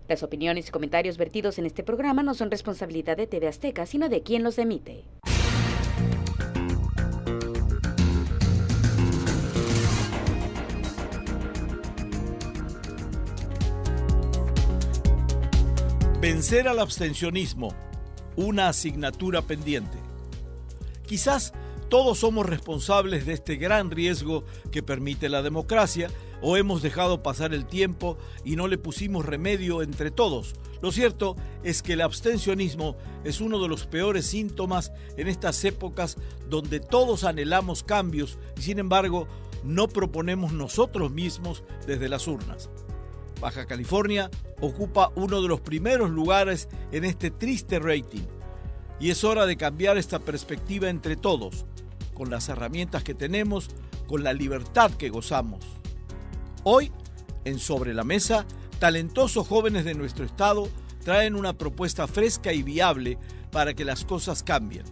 Las opiniones y comentarios vertidos en este programa no son responsabilidad de TV Azteca, sino de quien los emite. Vencer al abstencionismo, una asignatura pendiente. Quizás todos somos responsables de este gran riesgo que permite la democracia, o hemos dejado pasar el tiempo y no le pusimos remedio entre todos. Lo cierto es que el abstencionismo es uno de los peores síntomas en estas épocas donde todos anhelamos cambios y sin embargo no proponemos nosotros mismos desde las urnas. Baja California ocupa uno de los primeros lugares en este triste rating y es hora de cambiar esta perspectiva entre todos, con las herramientas que tenemos, con la libertad que gozamos. Hoy, en Sobre la Mesa, talentosos jóvenes de nuestro estado traen una propuesta fresca y viable para que las cosas cambien.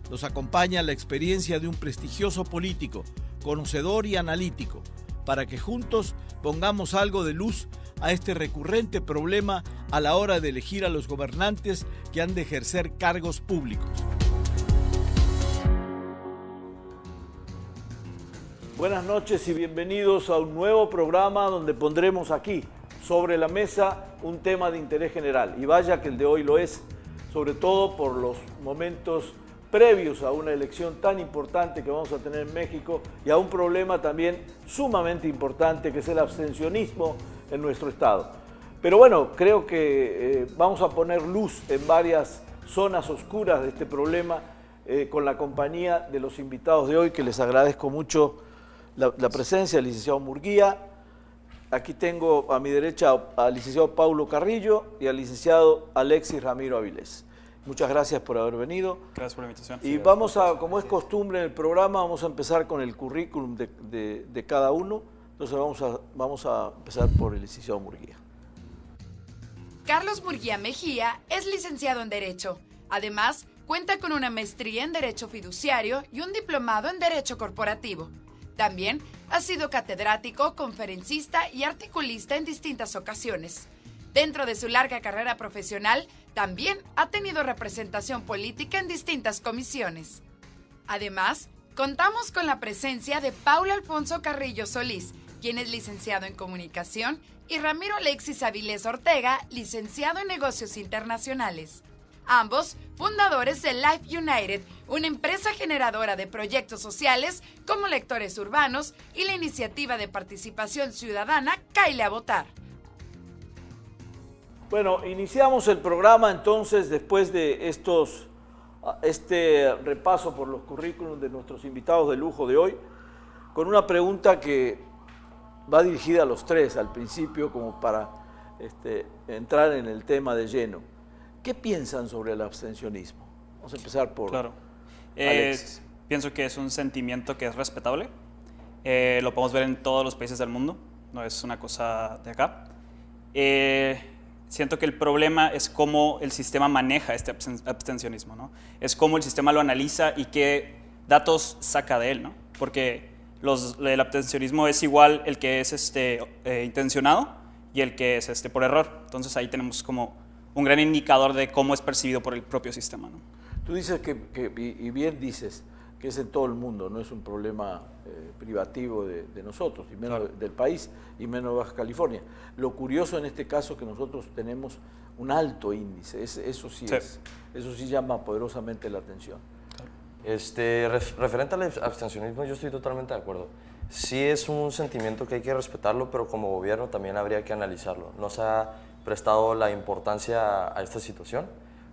Nos acompaña la experiencia de un prestigioso político, conocedor y analítico, para que juntos pongamos algo de luz a este recurrente problema a la hora de elegir a los gobernantes que han de ejercer cargos públicos. Buenas noches y bienvenidos a un nuevo programa donde pondremos aquí, sobre la mesa, un tema de interés general. Y vaya que el de hoy lo es, sobre todo por los momentos previos a una elección tan importante que vamos a tener en México y a un problema también sumamente importante que es el abstencionismo en nuestro estado. Pero bueno, creo que vamos a poner luz en varias zonas oscuras de este problema con la compañía de los invitados de hoy, que les agradezco mucho la presencia del licenciado Murguía. Aquí tengo a mi derecha al licenciado Paulo Carrillo y al licenciado Alexis Ramiro Avilés. Muchas gracias por haber venido. Gracias por la invitación. Y vamos a, como es costumbre en el programa, vamos a empezar con el currículum de cada uno. Entonces vamos a empezar por el licenciado Murguía. Carlos Murguía Mejía es licenciado en Derecho. Además, cuenta con una maestría en Derecho Fiduciario y un diplomado en Derecho Corporativo. También ha sido catedrático, conferencista y articulista en distintas ocasiones. Dentro de su larga carrera profesional, también ha tenido representación política en distintas comisiones. Además, contamos con la presencia de Paulo Alfonso Carrillo Solís, quien es licenciado en Comunicación, y Ramiro Alexis Avilés Ortega, licenciado en Negocios Internacionales. Ambos fundadores de Life United, una empresa generadora de proyectos sociales como lectores urbanos y la iniciativa de participación ciudadana Cáele a Votar. Bueno, iniciamos el programa entonces después de este repaso por los currículums de nuestros invitados de lujo de hoy, con una pregunta que va dirigida a los tres al principio como para entrar en el tema de lleno. ¿Qué piensan sobre el abstencionismo? Vamos a empezar por Alexis. Pienso que es un sentimiento que es respetable. Lo podemos ver en todos los países del mundo, no es una cosa de acá. Siento que el problema es cómo el sistema maneja este abstencionismo, ¿no? Es cómo el sistema lo analiza y qué datos saca de él, ¿no? Porque el abstencionismo es igual el que es intencionado y el que es por error. Entonces ahí tenemos como un gran indicador de cómo es percibido por el propio sistema, ¿no? Tú dices y bien dices, que es en todo el mundo, no es un problema privativo de nosotros, y menos del país, y menos de Baja California. Lo curioso en este caso es que nosotros tenemos un alto índice, eso sí llama poderosamente la atención. Referente al abstencionismo, yo estoy totalmente de acuerdo. Sí es un sentimiento que hay que respetarlo, pero como gobierno también habría que analizarlo. No se ha prestado la importancia a esta situación.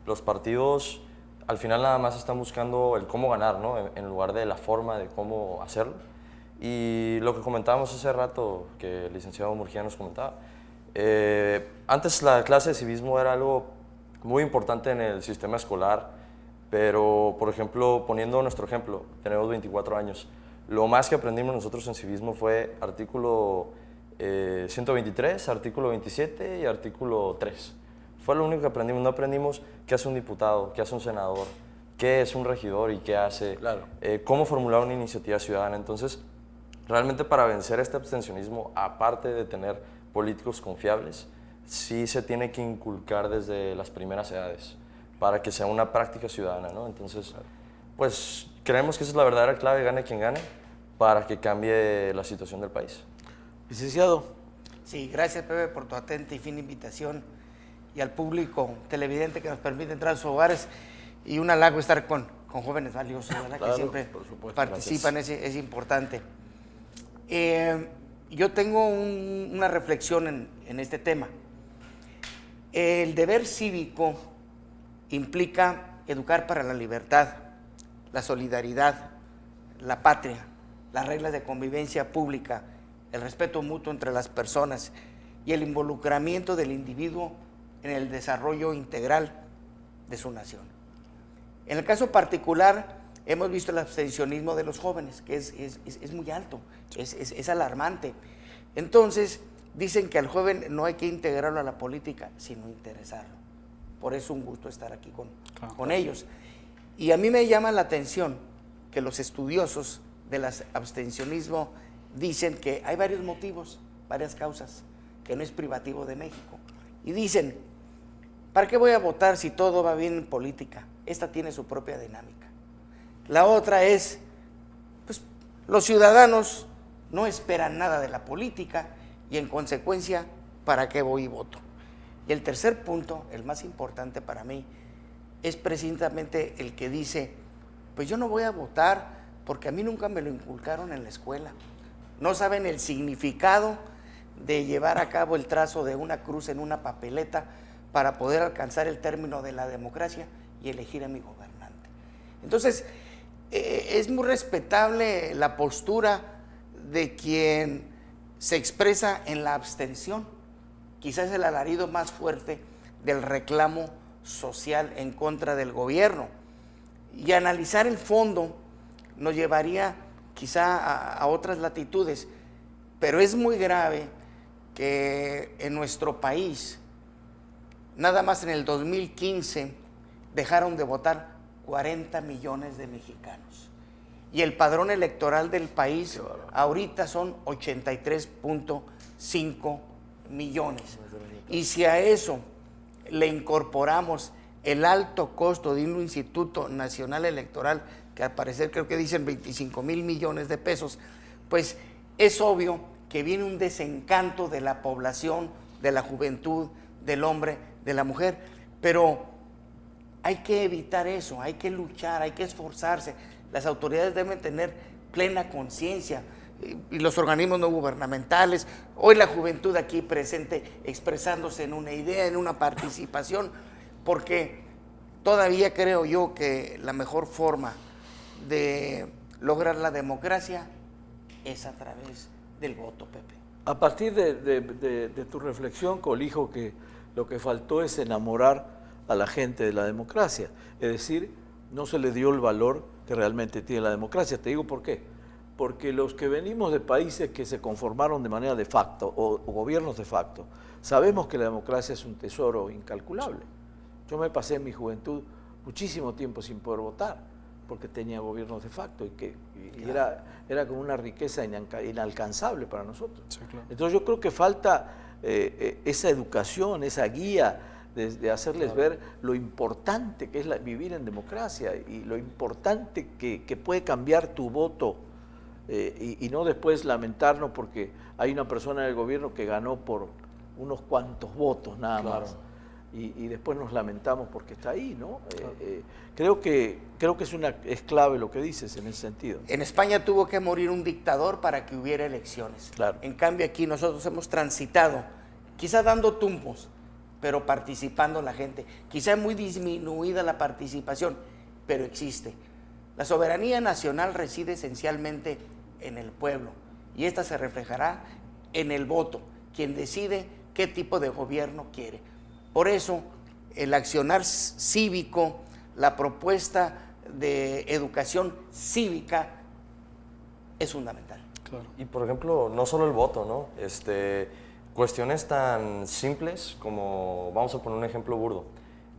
Los partidos al final nada más están buscando el cómo ganar, ¿no? En lugar de la forma de cómo hacerlo. Y lo que comentábamos hace rato, que el licenciado Murguía nos comentaba, antes la clase de civismo era algo muy importante en el sistema escolar, pero, por ejemplo, poniendo nuestro ejemplo, tenemos 24 años, lo más que aprendimos nosotros en civismo fue artículo 123, artículo 27 y artículo 3. Fue lo único que aprendimos, no aprendimos qué hace un diputado, qué hace un senador, qué es un regidor y qué hace, cómo formular una iniciativa ciudadana. Entonces, realmente para vencer este abstencionismo, aparte de tener políticos confiables, sí se tiene que inculcar desde las primeras edades para que sea una práctica ciudadana, ¿no? Entonces, pues creemos que esa es la verdadera clave, gane quien gane, para que cambie la situación del país. Licenciado. Sí, gracias Pepe por tu atenta y fina invitación y al público televidente que nos permite entrar a sus hogares y un halago estar con jóvenes valiosos, ¿verdad? Claro, que siempre por supuesto, participan, es importante. Yo tengo una reflexión en este tema. El deber cívico implica educar para la libertad, la solidaridad, la patria, las reglas de convivencia pública, el respeto mutuo entre las personas y el involucramiento del individuo en el desarrollo integral de su nación. En el caso particular, hemos visto el abstencionismo de los jóvenes, que es muy alto, es alarmante. Entonces, dicen que al joven no hay que integrarlo a la política, sino interesarlo. Por eso un gusto estar aquí con ellos. Y a mí me llama la atención que los estudiosos del abstencionismo dicen que hay varios motivos, varias causas, que no es privativo de México. Y dicen, ¿para qué voy a votar si todo va bien en política? Esta tiene su propia dinámica. La otra es, pues los ciudadanos no esperan nada de la política y en consecuencia, ¿para qué voy y voto? Y el tercer punto, el más importante para mí, es precisamente el que dice, pues yo no voy a votar porque a mí nunca me lo inculcaron en la escuela. No saben el significado de llevar a cabo el trazo de una cruz en una papeleta para poder alcanzar el término de la democracia y elegir a mi gobernante. Entonces, es muy respetable la postura de quien se expresa en la abstención. Quizás el alarido más fuerte del reclamo social en contra del gobierno. Y analizar el fondo nos llevaría quizá a otras latitudes, pero es muy grave que en nuestro país, nada más en el 2015, dejaron de votar 40 millones de mexicanos. Y el padrón electoral del país ahorita son 83.5 millones. Y si a eso le incorporamos el alto costo de un Instituto Nacional Electoral, que al parecer creo que dicen 25,000 millones de pesos, pues es obvio que viene un desencanto de la población, de la juventud, del hombre, de la mujer, pero hay que evitar eso, hay que luchar, hay que esforzarse. Las autoridades deben tener plena conciencia y los organismos no gubernamentales, hoy la juventud aquí presente expresándose en una idea, en una participación, porque todavía creo yo que la mejor forma de lograr la democracia es a través del voto, Pepe. A partir de tu reflexión, colijo que lo que faltó es enamorar a la gente de la democracia, es decir, no se le dio el valor que realmente tiene la democracia. Te digo por qué. Porque los que venimos de países que se conformaron de manera de facto o gobiernos de facto, sabemos que la democracia es un tesoro incalculable. Yo me pasé en mi juventud muchísimo tiempo sin poder votar, porque tenía gobiernos de facto y era como una riqueza inalcanzable para nosotros. Sí, claro. Entonces yo creo que falta esa educación, esa guía de hacerles ver lo importante que es vivir en democracia y lo importante que puede cambiar tu voto y no después lamentarnos porque hay una persona en el gobierno que ganó por unos cuantos votos nada más. Y después nos lamentamos porque está ahí, ¿no? Claro. Creo que es clave lo que dices en ese sentido. En España tuvo que morir un dictador para que hubiera elecciones. Claro. En cambio aquí nosotros hemos transitado, quizá dando tumbos, pero participando la gente. Quizá muy disminuida la participación, pero existe. La soberanía nacional reside esencialmente en el pueblo y esta se reflejará en el voto, quien decide qué tipo de gobierno quiere. Por eso, el accionar cívico, la propuesta de educación cívica es fundamental. Claro. Y por ejemplo, no solo el voto, ¿no? Cuestiones tan simples como, vamos a poner un ejemplo burdo,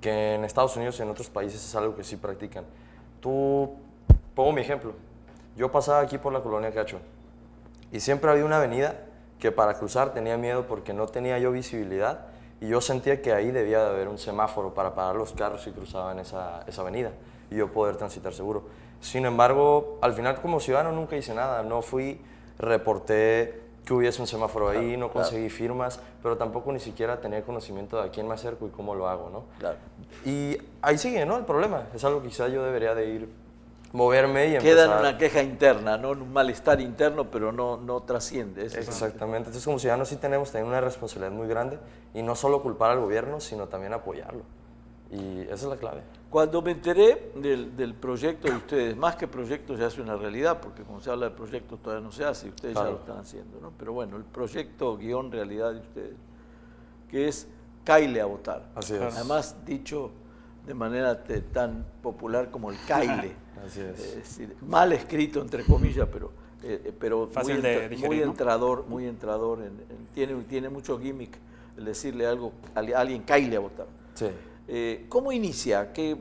que en Estados Unidos y en otros países es algo que sí practican. Pongo mi ejemplo, yo pasaba aquí por la colonia Cacho y siempre había una avenida que para cruzar tenía miedo porque no tenía yo visibilidad Y yo sentía que ahí debía de haber un semáforo para parar los carros que cruzaban esa avenida y yo poder transitar seguro. Sin embargo, al final como ciudadano nunca hice nada, no fui, reporté que hubiese un semáforo ahí, no conseguí firmas, pero tampoco ni siquiera tenía conocimiento de a quién me acerco y cómo lo hago, ¿no? Claro. Y ahí sigue, ¿no? El problema, es algo que quizá yo debería de ir, moverme y Queda en empezar. una queja interna, ¿no? Un malestar interno, pero no trasciende. Exactamente, entonces como ciudadanos sí tenemos también una responsabilidad muy grande y no solo culpar al gobierno, sino también apoyarlo. Y esa es la clave. Cuando me enteré del proyecto de ustedes, más que proyecto ya es una realidad, porque cuando se habla de proyecto todavía no se hace, y ustedes ya lo están haciendo, ¿no? Pero bueno, el proyecto guión realidad de ustedes, que es Caile a votar. Así es. Además, dicho de manera tan popular como el Caile. Así es. Es decir, mal escrito, entre comillas, pero Fácil de digerir, ¿no? muy entrador, tiene mucho gimmick el decirle algo a alguien, Caile a votar. Sí. ¿Cómo inicia? ¿Qué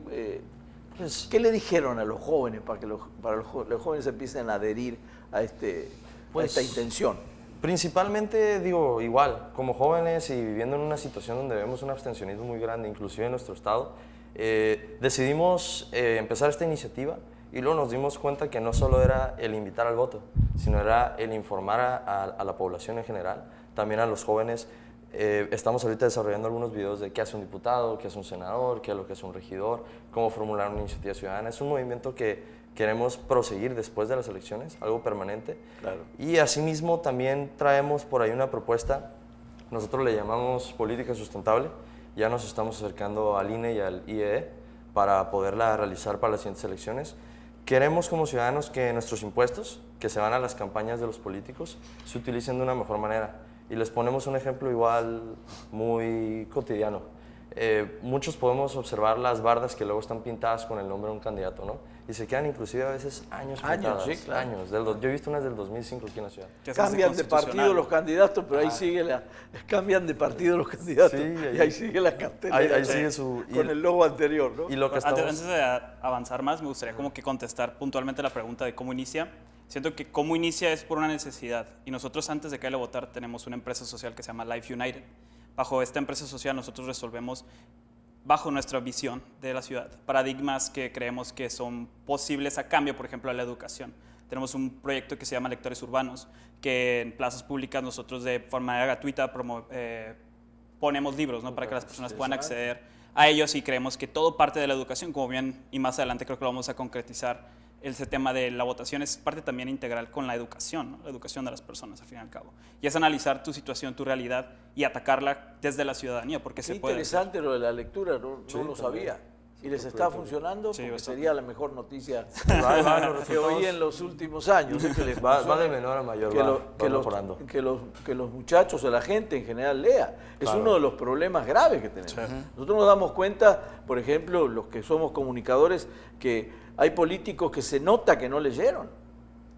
le dijeron a los jóvenes para que los jóvenes empiecen a adherir a esta intención? Principalmente, digo, igual, como jóvenes y viviendo en una situación donde vemos un abstencionismo muy grande, inclusive en nuestro estado, decidimos empezar esta iniciativa y luego nos dimos cuenta que no solo era el invitar al voto, sino era el informar a la población en general, también a los jóvenes. Estamos ahorita desarrollando algunos videos de qué hace un diputado, qué hace un senador, qué es lo que hace un regidor, cómo formular una iniciativa ciudadana. Es un movimiento que queremos proseguir después de las elecciones, algo permanente. Claro. Y asimismo también traemos por ahí una propuesta, nosotros le llamamos política sustentable, ya nos estamos acercando al INE y al IEE para poderla realizar para las siguientes elecciones. Queremos como ciudadanos que nuestros impuestos, que se van a las campañas de los políticos, se utilicen de una mejor manera. Y les ponemos un ejemplo igual muy cotidiano. Muchos podemos observar las bardas que luego están pintadas con el nombre de un candidato, ¿no? Y se quedan inclusive a veces años pintadas. Sí, claro. Años. Yo he visto unas del 2005 aquí en la ciudad. Cambian de partido los candidatos, pero ahí sigue cambian de partido los candidatos, Sí, y ahí sigue la cartelera. Ahí sigue su... Con el logo anterior, ¿no? Y lo que Antes de avanzar más, me gustaría como que contestar puntualmente la pregunta de cómo inicia. Siento que cómo inicia es por una necesidad. Y nosotros antes de caer a votar tenemos una empresa social que se llama Life United. Bajo esta empresa social nosotros resolvemos, bajo nuestra visión de la ciudad, paradigmas que creemos que son posibles a cambio, por ejemplo, a la educación. Tenemos un proyecto que se llama Lectores Urbanos, que en plazas públicas nosotros de forma gratuita ponemos libros, ¿no? Para que las personas puedan acceder a ellos, y creemos que todo parte de la educación, como bien, y más adelante creo que lo vamos a concretizar. Ese tema de la votación es parte también integral con la educación, ¿no? La educación de las personas, al fin y al cabo. Y es analizar tu situación, tu realidad y atacarla desde la ciudadanía, porque Qué se puede interesante lo de la lectura, no lo sabía. ¿Y les está funcionando? Sí, Porque bastante. sería la mejor noticia los que oí en los últimos años. Que les va funcione, de menor a mayor, que mejorando. que los muchachos o la gente en general lea. Es Claro. uno de los problemas graves que tenemos. Nosotros nos damos cuenta, por ejemplo, los que somos comunicadores, que hay políticos que se nota que no leyeron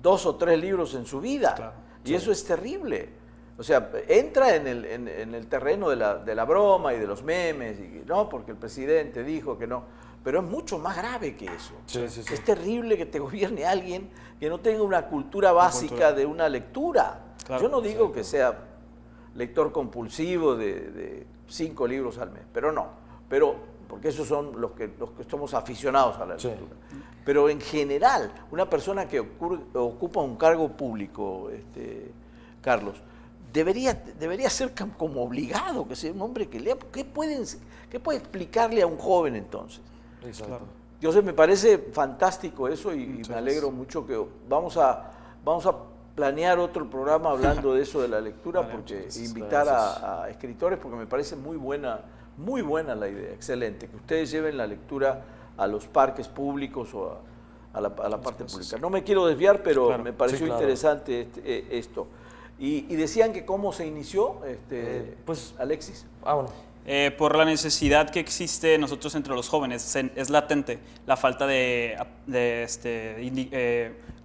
2 o 3 libros en su vida. Claro. Y eso es terrible. O sea, entra en el terreno de la broma y de los memes, y no, porque el presidente dijo que no. Pero es mucho más grave que eso. Sí. Es terrible que te gobierne alguien que no tenga una cultura básica de una lectura. Claro, Yo no digo que sea lector compulsivo de 5 libros al mes, pero no. Porque esos son los que somos aficionados a la Sí. lectura. Pero en general, una persona que ocupa un cargo público, Carlos, debería ser como obligado que sea un hombre que lea. ¿Qué puede explicarle a un joven entonces? Exacto. Entonces me parece fantástico eso y me alegro mucho que vamos a planear otro programa hablando de eso de la lectura, Vale, porque muchas invitar a escritores, porque me parece muy buena la idea, excelente, que ustedes lleven la lectura a los parques públicos o a la parte pública. No me quiero desviar, pero Claro. me pareció Sí, claro. interesante esto. Y decían que cómo se inició, pues- Alexis. Bueno. Por la necesidad que existe nosotros entre los jóvenes, es latente la falta de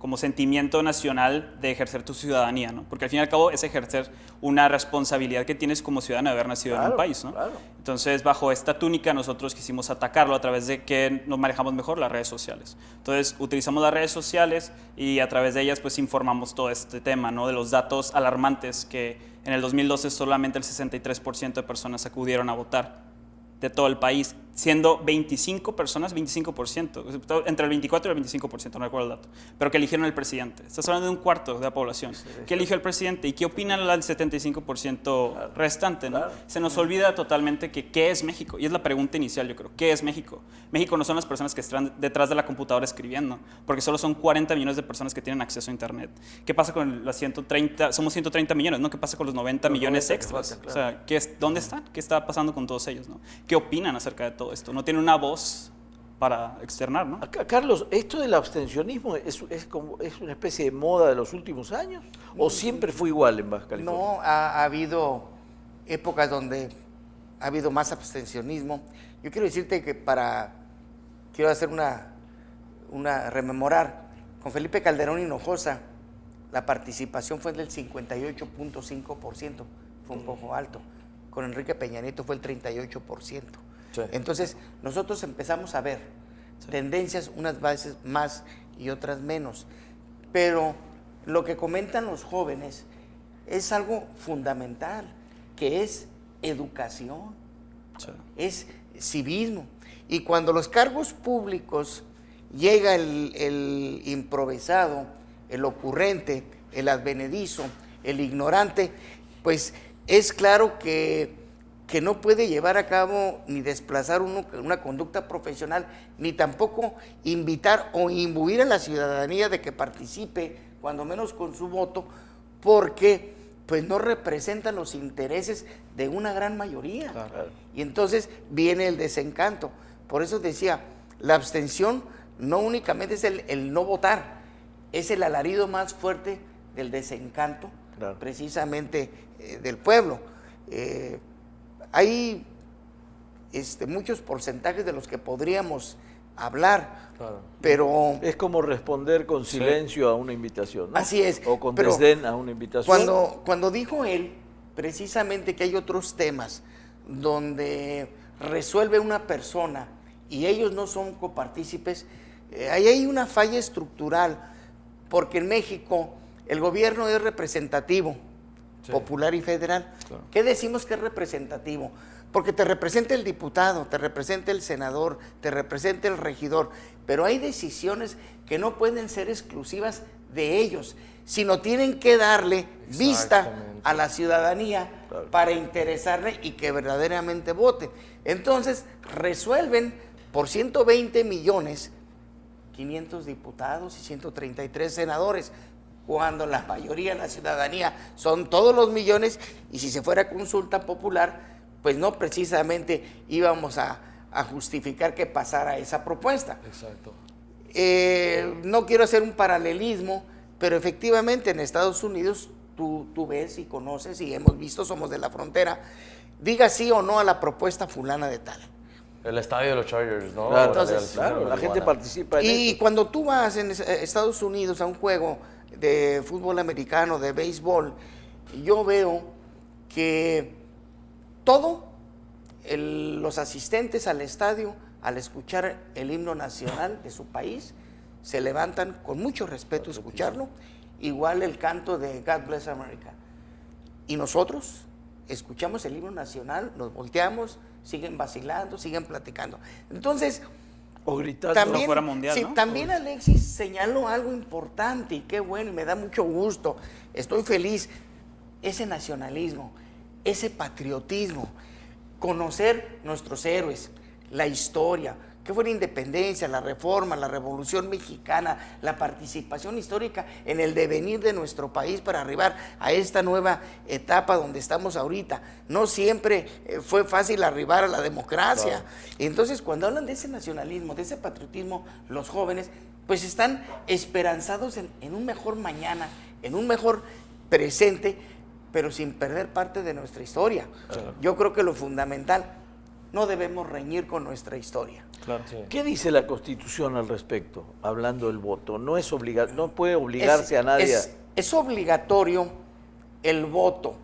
como sentimiento nacional de ejercer tu ciudadanía, ¿no? Porque al fin y al cabo es ejercer una responsabilidad que tienes como ciudadano de haber nacido en un país, ¿no? Claro. Entonces, bajo esta túnica, nosotros quisimos atacarlo a través de que nos manejamos mejor las redes sociales. Entonces, utilizamos las redes sociales y a través de ellas, pues, informamos todo este tema, ¿no? De los datos alarmantes que en el 2012 solamente el 63% de personas acudieron a votar de todo el país, siendo 25 personas, 25%, entre el 24 y el 25%, no recuerdo el dato, pero que eligieron el presidente. Estás hablando de un cuarto de la población. ¿Qué eligió el presidente? ¿Y qué opinan el 75% restante? ¿No? Claro. Se nos olvida totalmente que ¿qué es México? Y es la pregunta inicial, yo creo. ¿Qué es México? México no son las personas que están detrás de la computadora escribiendo, porque solo son 40 millones de personas que tienen acceso a Internet. ¿Qué pasa con las 130? Somos 130 millones, ¿no? ¿Qué pasa con los 90 millones extras? Faltan, claro. O sea, ¿dónde están? ¿Qué está pasando con todos ellos? ¿No? ¿Qué opinan acerca de todo esto? No tienen una voz para externar, ¿no? Acá, Carlos, ¿esto del abstencionismo es una especie de moda de los últimos años? ¿O siempre fue igual en Baja California? No, ha habido épocas donde ha habido más abstencionismo. Yo quiero decirte que quiero hacer rememorar, con Felipe Calderón Hinojosa, la participación fue del 58.5%, fue un poco alto. Con Enrique Peña Nieto fue el 38%. Sí. Entonces, nosotros empezamos a ver tendencias, unas veces más y otras menos. Pero lo que comentan los jóvenes es algo fundamental, que es educación, es civismo. Y cuando los cargos públicos llega el improvisado, el ocurrente, el advenedizo, el ignorante, pues es claro que no puede llevar a cabo ni desplazar una conducta profesional, ni tampoco invitar o imbuir a la ciudadanía de que participe, cuando menos con su voto, porque pues no representan los intereses de una gran mayoría. Claro. Y entonces viene el desencanto. Por eso decía, la abstención no únicamente es el no votar, es el alarido más fuerte del desencanto, Claro. precisamente del pueblo. Hay muchos porcentajes de los que podríamos hablar, Claro. pero Es como responder con silencio a una invitación, ¿no? así es. O con pero desdén a una invitación. cuando dijo él precisamente que hay otros temas donde resuelve una persona y ellos no son copartícipes, ahí hay una falla estructural, porque en México el gobierno es representativo, Sí. popular y federal. Claro. ¿Qué decimos que es representativo? Porque te representa el diputado, te representa el senador, te representa el regidor, pero hay decisiones que no pueden ser exclusivas de ellos, sino tienen que darle vista Exactamente. a la ciudadanía para interesarle y que verdaderamente vote. Entonces, resuelven por 120 millones, 500 diputados y 133 senadores, cuando la mayoría de la ciudadanía son todos los millones, y si se fuera consulta popular, pues no precisamente íbamos a justificar que pasara esa propuesta. Exacto. No quiero hacer un paralelismo, pero efectivamente en Estados Unidos tú ves y conoces y hemos visto, somos de la frontera, diga sí o no a la propuesta fulana de tal. El estadio de los Chargers, ¿no? Claro, Entonces, claro, la gente participa en Y eso. cuando tú vas en Estados Unidos a un juego de fútbol americano, de béisbol, yo veo que los asistentes al estadio, al escuchar el himno nacional de su país, se levantan con mucho respeto a escucharlo, igual el canto de God Bless America. Y nosotros escuchamos el himno nacional, nos volteamos, siguen vacilando, siguen platicando. Entonces, O gritando. también, fuera mundial, sí, ¿no? también Alexis señaló algo importante y qué bueno, y me da mucho gusto, estoy feliz, ese nacionalismo, ese patriotismo, conocer nuestros héroes, la historia, qué fue la independencia, la reforma, la revolución mexicana, la participación histórica en el devenir de nuestro país para arribar a esta nueva etapa donde estamos ahorita. No siempre fue fácil arribar a la democracia. Claro. Entonces, cuando hablan de ese nacionalismo, de ese patriotismo, los jóvenes, pues están esperanzados en un mejor mañana, en un mejor presente, pero sin perder parte de nuestra historia. Claro. Yo creo que lo fundamental, no debemos reñir con nuestra historia. Claro. Sí. ¿Qué dice la Constitución al respecto, hablando del voto? No es no puede obligarse a nadie. Es obligatorio el voto.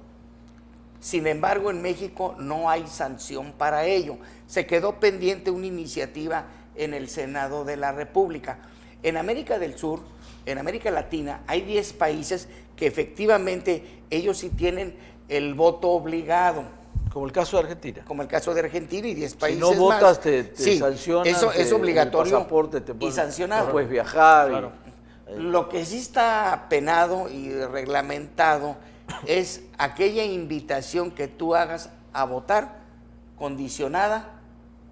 Sin embargo, en México no hay sanción para ello. Se quedó pendiente una iniciativa en el Senado de la República. En América del Sur, en América Latina, hay 10 países que efectivamente ellos sí tienen el voto obligado. Como el caso de Argentina. Como el caso de Argentina y 10 países Si no más. votas, te Sí, sancionan. eso es obligatorio el pasaporte te y ponen, sancionado. No puedes viajar. Claro. Lo que sí está penado y reglamentado es aquella invitación que tú hagas a votar condicionada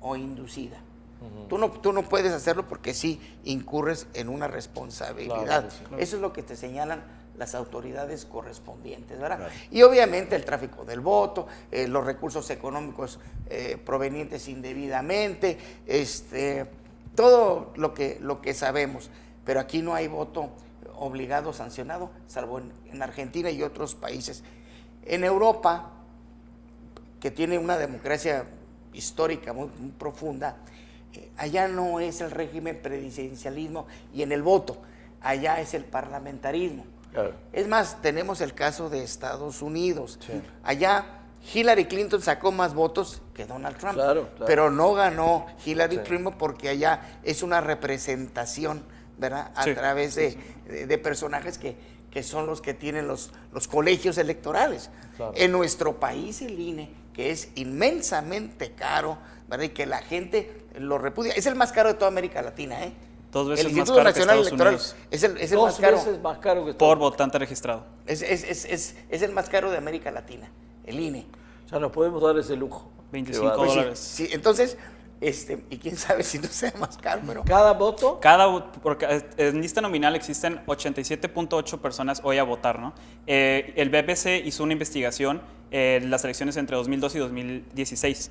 o inducida. Tú no puedes hacerlo porque sí incurres en una responsabilidad. Claro, sí, claro. Eso es lo que te señalan las autoridades correspondientes, ¿verdad? Claro. Y obviamente el tráfico del voto, los recursos económicos provenientes indebidamente, todo lo que sabemos. Pero aquí no hay voto obligado, sancionado, salvo en Argentina y otros países. En Europa, que tiene una democracia histórica muy profunda, allá no es el régimen presidencialismo y en el voto, allá es el parlamentarismo. Claro. Es más, tenemos el caso de Estados Unidos. Sí. Allá Hillary Clinton sacó más votos que Donald Trump, Claro. pero no ganó Hillary Sí. Clinton porque allá es una representación, ¿verdad? A Sí. través de personajes que son los que tienen los colegios electorales. Claro. En nuestro país el INE, que es inmensamente caro, ¿verdad? Y que la gente lo repudia, es el más caro de toda América Latina, ¿eh? 2 veces El más Instituto caro que Nacional Estados Electoral Unidos. es el Dos más caro. veces más caro que Por votante registrado. Es el más caro de América Latina, el INE. O sea, nos podemos dar ese lujo. 25 Que va- Pues sí, dólares. sí, entonces, y quién sabe si no sea más caro, pero Cada voto. Porque en lista nominal existen 87.8 personas hoy a votar, ¿no? El BBC hizo una investigación en las elecciones entre 2012 y 2016.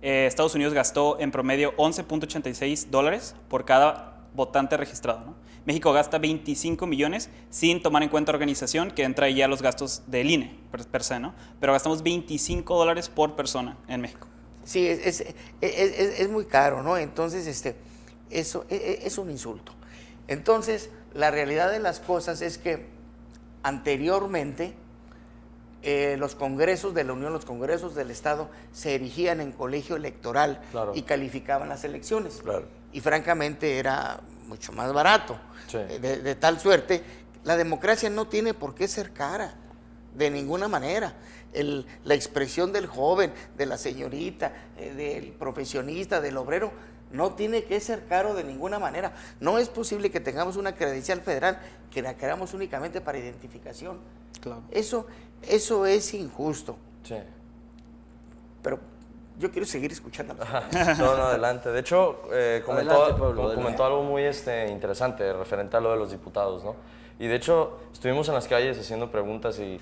Estados Unidos gastó en promedio $11.86 por cada votante registrado, ¿no? México gasta 25 millones sin tomar en cuenta organización, que entra ahí ya los gastos del INE per se, ¿no? Pero gastamos $25 por persona en México. sí, es muy caro, ¿no? Entonces, eso es un insulto. Entonces, la realidad de las cosas es que anteriormente los congresos de la Unión, los congresos del Estado se erigían en colegio electoral. Claro. Y calificaban las elecciones. Claro. Y francamente era mucho más barato. Sí. De tal suerte, la democracia no tiene por qué ser cara, de ninguna manera. La expresión del joven, de la señorita, del profesionista, del obrero, no tiene que ser caro de ninguna manera. No es posible que tengamos una credencial federal que la queramos únicamente para identificación. Claro. Eso es injusto. Sí. Pero yo quiero seguir escuchando. No, adelante. De hecho, comentó, Adelante, Pablo, comentó adelante. algo muy interesante referente a lo de los diputados, ¿no? Y de hecho, estuvimos en las calles haciendo preguntas y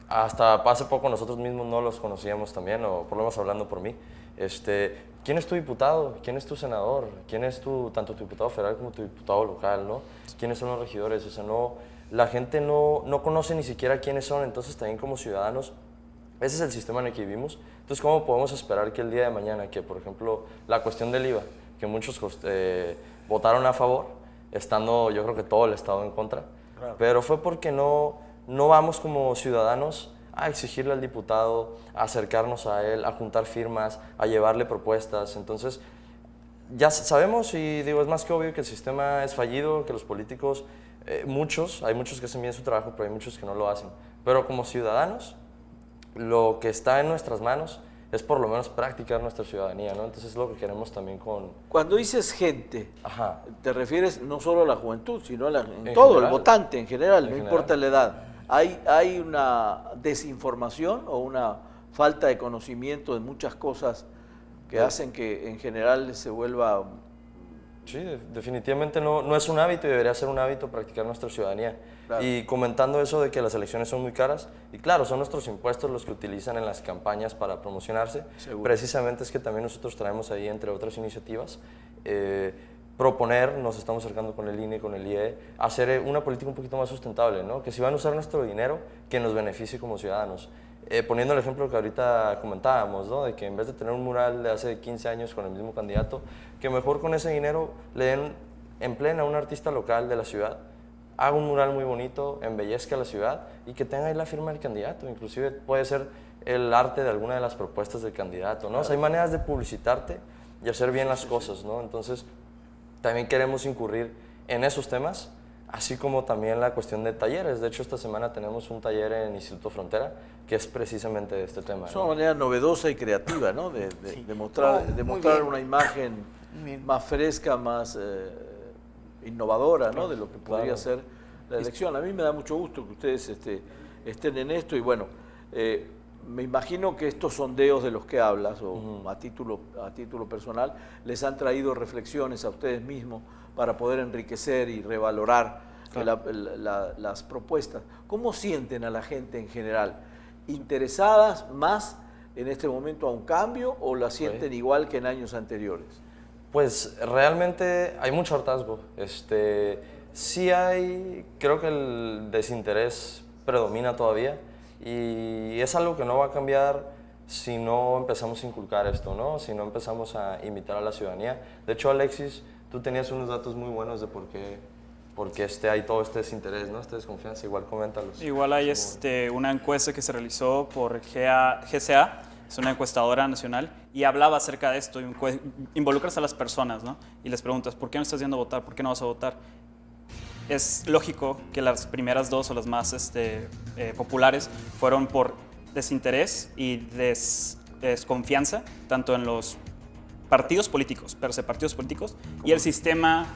hasta hace poco nosotros mismos no los conocíamos también, o por lo menos hablando por mí. ¿Quién es tu diputado? ¿Quién es tu senador? ¿Quién es tanto tu diputado federal como tu diputado local, ¿no? ¿Quiénes son los regidores? O sea, la gente no conoce ni siquiera quiénes son, entonces también como ciudadanos, ese es el sistema en el que vivimos. Entonces, ¿cómo podemos esperar que el día de mañana, que por ejemplo la cuestión del IVA, que muchos votaron a favor, estando yo creo que todo el Estado en contra, Claro. pero fue porque no vamos como ciudadanos a exigirle al diputado, a acercarnos a él, a juntar firmas, a llevarle propuestas? Entonces, ya sabemos y digo, es más que obvio que el sistema es fallido, que los políticos, hay muchos que hacen bien su trabajo, pero hay muchos que no lo hacen. Pero como ciudadanos, lo que está en nuestras manos es por lo menos practicar nuestra ciudadanía, ¿no? Entonces es lo que queremos también con... Cuando dices gente, Ajá. te refieres no solo a la juventud, sino en En todo, general. el votante en general, En no general. importa la edad. ¿Hay una desinformación o una falta de conocimiento de muchas cosas que hacen que en general se vuelva... Sí, definitivamente no es un hábito y debería ser un hábito practicar nuestra ciudadanía. Claro. Y comentando eso de que las elecciones son muy caras, y claro, son nuestros impuestos los que utilizan en las campañas para promocionarse. Seguro. Precisamente es que también nosotros traemos ahí, entre otras iniciativas, proponer, nos estamos acercando con el INE, con el IE, hacer una política un poquito más sustentable, ¿no? Que si van a usar nuestro dinero, que nos beneficie como ciudadanos. poniendo el ejemplo que ahorita comentábamos, ¿no? De que en vez de tener un mural de hace 15 años con el mismo candidato, que mejor con ese dinero le den empleen a un artista local de la ciudad, haga un mural muy bonito, embellezca la ciudad y que tenga ahí la firma del candidato. Inclusive puede ser el arte de alguna de las propuestas del candidato, ¿no? O sea, hay maneras de publicitarte y hacer bien las cosas, ¿no? Entonces, también queremos incurrir en esos temas, así como también la cuestión de talleres. De hecho, esta semana tenemos un taller en Instituto Frontera que es precisamente de este tema, Es ¿no? una manera novedosa y creativa, ¿no? De mostrar, No, de muy mostrar bien. una imagen Muy bien. más fresca, más innovadora, ¿no? De lo que podría Claro. ser la elección. A mí me da mucho gusto que ustedes estén en esto y bueno, me imagino que estos sondeos de los que hablas, o a título personal, les han traído reflexiones a ustedes mismos para poder enriquecer y revalorar las propuestas. ¿Cómo sienten a la gente en general? ¿Interesadas más en este momento a un cambio o la sienten igual que en años anteriores? Pues realmente hay mucho hartazgo. Sí hay, creo que el desinterés predomina todavía y es algo que no va a cambiar si no empezamos a inculcar esto, ¿no? Si no empezamos a invitar a la ciudadanía. De hecho, Alexis, tú tenías unos datos muy buenos de por qué hay todo este desinterés, ¿no? Esta desconfianza. Igual coméntalos. Igual hay una encuesta que se realizó por GCA, es una encuestadora nacional, y hablaba acerca de esto, involucras a las personas, ¿no? Y les preguntas, ¿por qué no estás yendo a votar? ¿Por qué no vas a votar? Es lógico que las primeras dos o las más populares fueron por desinterés y desconfianza, tanto en los partidos políticos, per se partidos políticos, y el sistema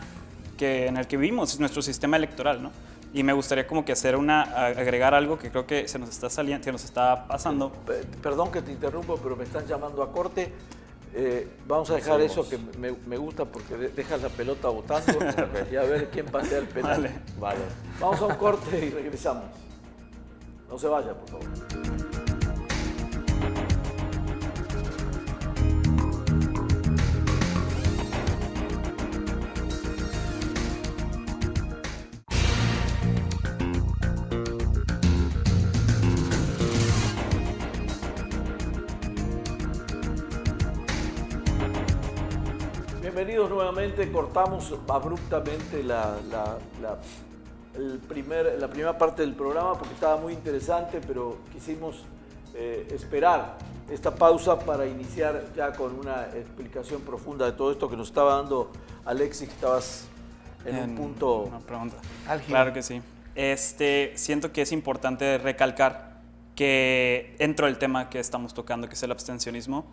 en el que vivimos, nuestro sistema electoral, ¿no? Y me gustaría como que agregar algo que creo que se nos está pasando. Perdón que te interrumpo, pero me están llamando a corte. Vamos a dejar eso que me gusta porque dejas la pelota botando y a ver quién patea el penal. Vale. Vamos a un corte y regresamos. No se vaya, por favor. Bienvenidos nuevamente. Cortamos abruptamente la primera parte del programa porque estaba muy interesante, pero quisimos esperar esta pausa para iniciar ya con una explicación profunda de todo esto que nos estaba dando Alexis, que estabas en un punto... Una pregunta. Álgido. Claro que sí. Siento que es importante recalcar que dentro del tema que estamos tocando, que es el abstencionismo,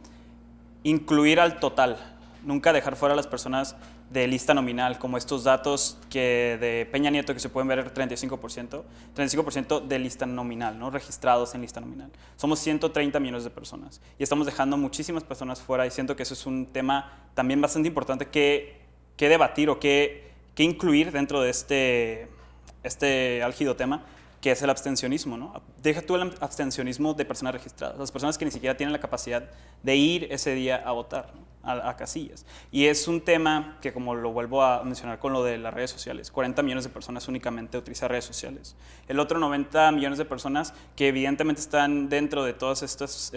incluir al total. Nunca dejar fuera a las personas de lista nominal, como estos datos de Peña Nieto que se pueden ver, 35% de lista nominal, ¿no? Registrados en lista nominal. Somos 130 millones de personas y estamos dejando muchísimas personas fuera y siento que eso es un tema también bastante importante que debatir o que incluir dentro de este álgido tema, que es el abstencionismo, ¿no? Deja tú el abstencionismo de personas registradas, las personas que ni siquiera tienen la capacidad de ir ese día a votar, ¿no? a casillas. Y es un tema que, como lo vuelvo a mencionar con lo de las redes sociales, 40 millones de personas únicamente utilizan redes sociales. El otro 90 millones de personas que evidentemente están dentro de todas estas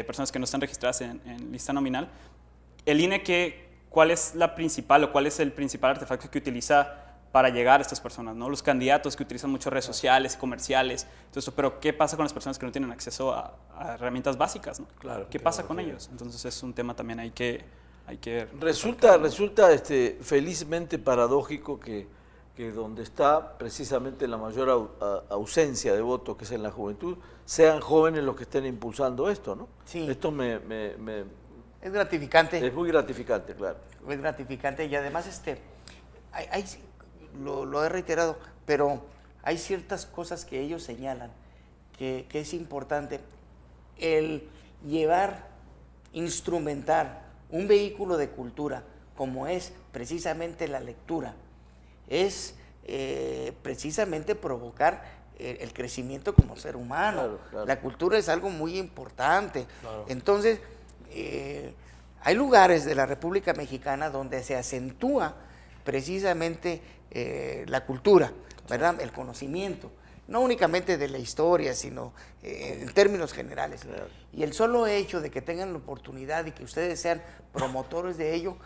personas que no están registradas en lista nominal, el INE, ¿cuál es la principal o cuál es el principal artefacto que utiliza para llegar a estas personas, ¿no? Los candidatos que utilizan muchas redes sociales, comerciales, todo eso, pero ¿qué pasa con las personas que no tienen acceso a herramientas básicas, ¿no? Claro, ¿Qué pasa con ellos? Entonces es un tema también hay que Resulta felizmente paradójico que donde está precisamente la mayor ausencia de voto, que es en la juventud, sean jóvenes los que estén impulsando esto, ¿no? Sí. Esto Es gratificante. es muy gratificante, claro. Es gratificante y además lo he reiterado, pero hay ciertas cosas que ellos señalan que es importante el instrumentar un vehículo de cultura como es precisamente la lectura, es precisamente provocar el crecimiento como ser humano. Claro, claro. La cultura es algo muy importante. Claro. Entonces, hay lugares de la República Mexicana donde se acentúa precisamente la cultura, ¿verdad? El conocimiento. no únicamente de la historia, sino en términos generales. Claro. Y el solo hecho de que tengan la oportunidad y que ustedes sean promotores de ello,